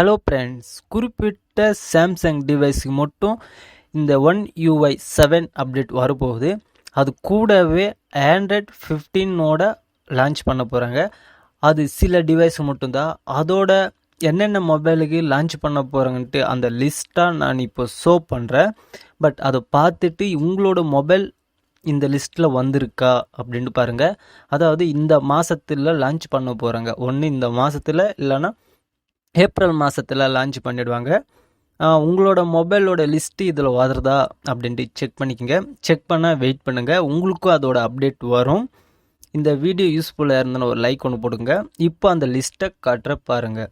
Hello friends, குறிப்பிட்ட Samsung டிவைஸுக்கு மட்டும் இந்த ஒன் UI 7 அப்டேட் வரப்போகுது. அது கூடவே ஆண்ட்ராய்ட் 15ஓட லான்ச் பண்ண போகிறாங்க. அது சில டிவைஸு மட்டும்தான். அதோட என்னென்ன மொபைலுக்கு லான்ச் பண்ண போகிறாங்கன்ட்டு அந்த லிஸ்ட்டாக நான் இப்போ ஷோ பண்ணுறேன். பட் அதை பார்த்துட்டு உங்களோட மொபைல் இந்த லிஸ்ட்டில் வந்திருக்கா அப்படின்ட்டு பாருங்கள். அதாவது இந்த மாதத்தில் லான்ச் பண்ண போகிறாங்க. ஒன்று இந்த மாதத்தில், இல்லைன்னா ஏப்ரல் மாதத்தில் லான்ச் பண்ணிவிடுவாங்க. உங்களோட மொபைலோட லிஸ்ட்டு இதில் வருதா அப்படின்ட்டு செக் பண்ணிக்கோங்க. செக் பண்ண வெயிட் பண்ணுங்கள், உங்களுக்கும் அதோட அப்டேட் வரும். இந்த வீடியோ யூஸ்ஃபுல்லாக இருந்ததுன்னு ஒரு லைக் ஒன்று போடுங்க. இப்போ அந்த லிஸ்ட்டை காட்டுற பாருங்கள்.